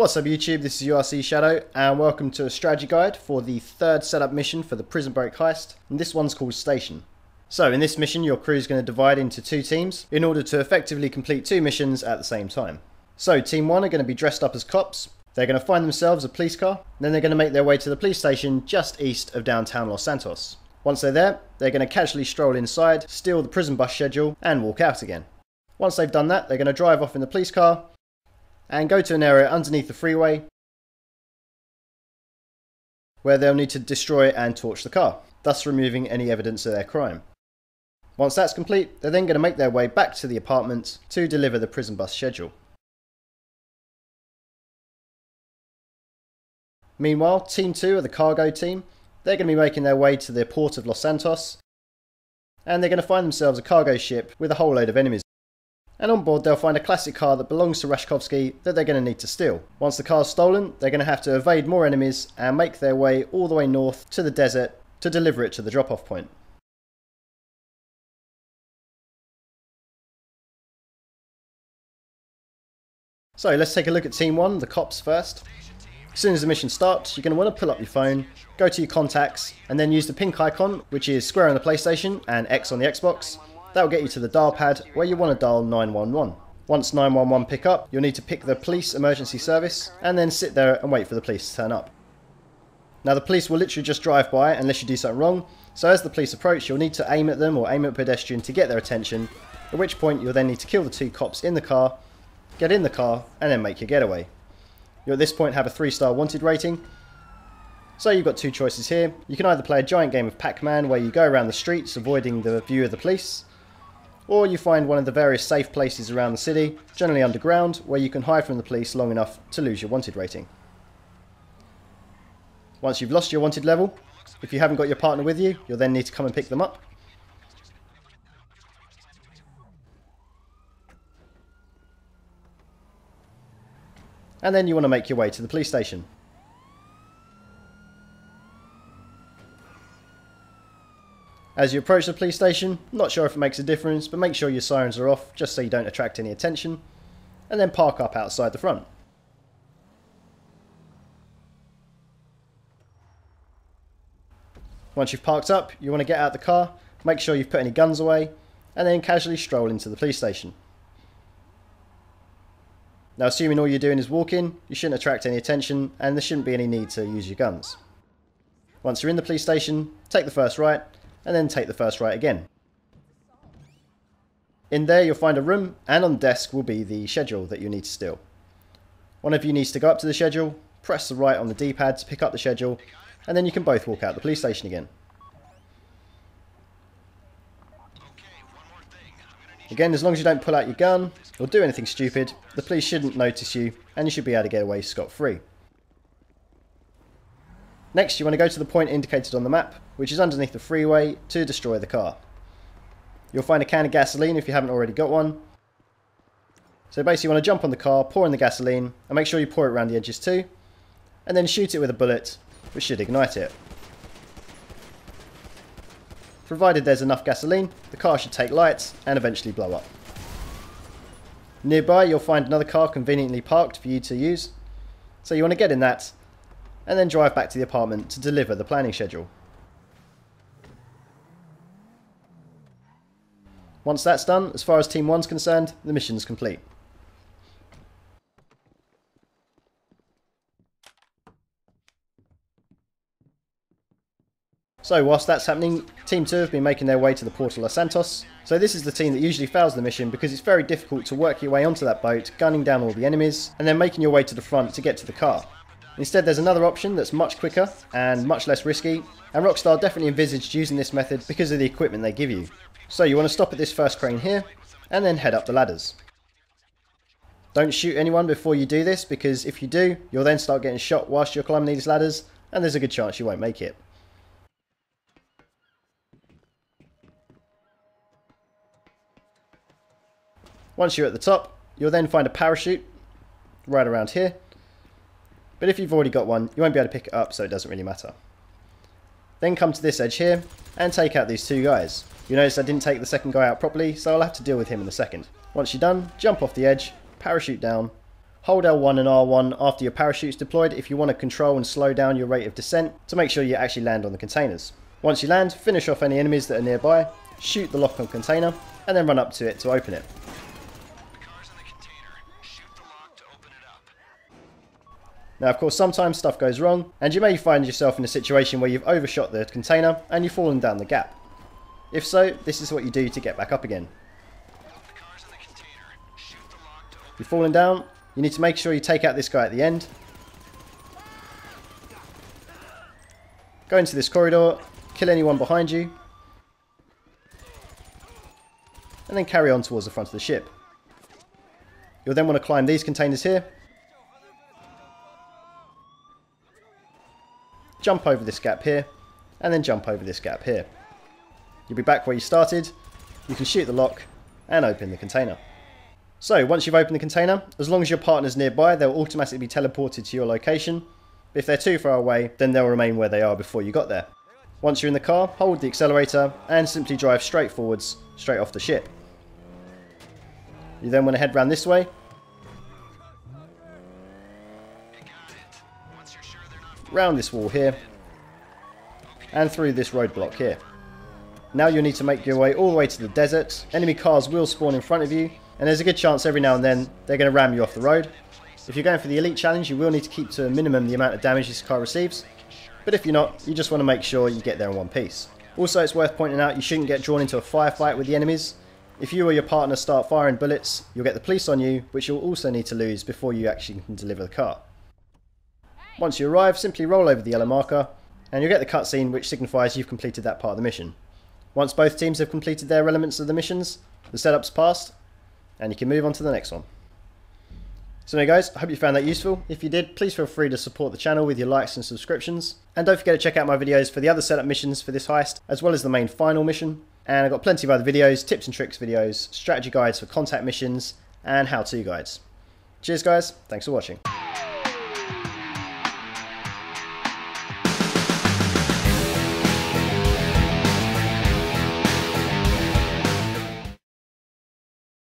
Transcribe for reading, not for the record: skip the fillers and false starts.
What's up YouTube, this is URC Shadow and welcome to a strategy guide for the third setup mission for the Prison Break Heist, and this one's called Station. So in this mission your crew is going to divide into two teams in order to effectively complete two missions at the same time. So team 1 are going to be dressed up as cops, they're going to find themselves a police car, and then they're going to make their way to the police station just east of downtown Los Santos. Once they're there, they're going to casually stroll inside, steal the prison bus schedule and walk out again. Once they've done that, they're going to drive off in the police car and go to an area underneath the freeway where they'll need to destroy and torch the car, thus removing any evidence of their crime. Once that's complete, they're then going to make their way back to the apartment to deliver the prison bus schedule. Meanwhile, Team 2 are the cargo team. They're going to be making their way to the port of Los Santos and they're going to find themselves a cargo ship with a whole load of enemies. And on board they'll find a classic car that belongs to Rashkovsky that they're going to need to steal. Once the car's stolen, they're going to have to evade more enemies and make their way all the way north to the desert to deliver it to the drop-off point. So let's take a look at Team 1, the cops first. As soon as the mission starts, you're going to want to pull up your phone, go to your contacts, and then use the pink icon, which is square on the PlayStation and X on the Xbox. That will get you to the dial pad where you want to dial 911. Once 911 pick up, you'll need to pick the police emergency service and then sit there and wait for the police to turn up. Now the police will literally just drive by unless you do something wrong, so as the police approach you'll need to aim at them or aim at a pedestrian to get their attention, at which point you'll then need to kill the two cops in the car, get in the car and then make your getaway. You'll at this point have a 3-star wanted rating. So you've got two choices here. You can either play a giant game of Pac-Man where you go around the streets avoiding the view of the police, or you find one of the various safe places around the city, generally underground, where you can hide from the police long enough to lose your wanted rating. Once you've lost your wanted level, if you haven't got your partner with you, you'll then need to come and pick them up. And then you want to make your way to the police station. As you approach the police station, not sure if it makes a difference, but make sure your sirens are off just so you don't attract any attention, and then park up outside the front. Once you've parked up, you want to get out the car, make sure you've put any guns away, and then casually stroll into the police station. Now assuming all you're doing is walking, you shouldn't attract any attention and there shouldn't be any need to use your guns. Once you're in the police station, take the first right, and then take the first right again. In there you'll find a room, and on the desk will be the schedule that you need to steal. One of you needs to go up to the schedule, press the right on the D-pad to pick up the schedule, and then you can both walk out the police station again. Again, as long as you don't pull out your gun or do anything stupid, the police shouldn't notice you and you should be able to get away scot-free. Next, you want to go to the point indicated on the map, which is underneath the freeway, to destroy the car. You'll find a can of gasoline if you haven't already got one. So basically you want to jump on the car, pour in the gasoline, and make sure you pour it around the edges too, and then shoot it with a bullet, which should ignite it. Provided there's enough gasoline, the car should take lights and eventually blow up. Nearby you'll find another car conveniently parked for you to use, so you want to get in that, and then drive back to the apartment to deliver the planning schedule. Once that's done, as far as Team 1's concerned, the mission's complete. So whilst that's happening, Team 2 have been making their way to the port of Los Santos. So this is the team that usually fails the mission because it's very difficult to work your way onto that boat, gunning down all the enemies, and then making your way to the front to get to the car. Instead there's another option that's much quicker and much less risky, and Rockstar definitely envisaged using this method because of the equipment they give you. So you want to stop at this first crane here, and then head up the ladders. Don't shoot anyone before you do this, because if you do, you'll then start getting shot whilst you're climbing these ladders, and there's a good chance you won't make it. Once you're at the top, you'll then find a parachute right around here. But if you've already got one, you won't be able to pick it up, so it doesn't really matter. Then come to this edge here and take out these two guys. You notice I didn't take the second guy out properly, so I'll have to deal with him in a second. Once you're done, jump off the edge, parachute down, Hold L1 and R1 after your parachute's deployed if you want to control and slow down your rate of descent to make sure you actually land on the containers. Once you land, finish off any enemies that are nearby, shoot the lock on container, and then run up to it to open it. Now of course sometimes stuff goes wrong, and you may find yourself in a situation where you've overshot the container and you've fallen down the gap. If so, this is what you do to get back up again. If you've fallen down, you need to make sure you take out this guy at the end. Go into this corridor, kill anyone behind you, and then carry on towards the front of the ship. You'll then want to climb these containers here, jump over this gap here, and then jump over this gap here. You'll be back where you started, you can shoot the lock, and open the container. So, once you've opened the container, as long as your partner's nearby, they'll automatically be teleported to your location. But if they're too far away, then they'll remain where they are before you got there. Once you're in the car, hold the accelerator, and simply drive straight forwards, straight off the ship. You then want to head round this way. Round this wall here, and through this roadblock here. Now you'll need to make your way all the way to the desert. Enemy cars will spawn in front of you, and there's a good chance every now and then they're going to ram you off the road. If you're going for the elite challenge, you will need to keep to a minimum the amount of damage this car receives, but if you're not, you just want to make sure you get there in one piece. Also, it's worth pointing out you shouldn't get drawn into a firefight with the enemies. If you or your partner start firing bullets, you'll get the police on you, which you'll also need to lose before you actually can deliver the car. Once you arrive, simply roll over the yellow marker, and you'll get the cutscene which signifies you've completed that part of the mission. Once both teams have completed their elements of the missions, the setup's passed, and you can move on to the next one. So anyway guys, I hope you found that useful. If you did, please feel free to support the channel with your likes and subscriptions. And don't forget to check out my videos for the other setup missions for this heist, as well as the main final mission. And I've got plenty of other videos, tips and tricks videos, strategy guides for contact missions, and how-to guides. Cheers guys, thanks for watching.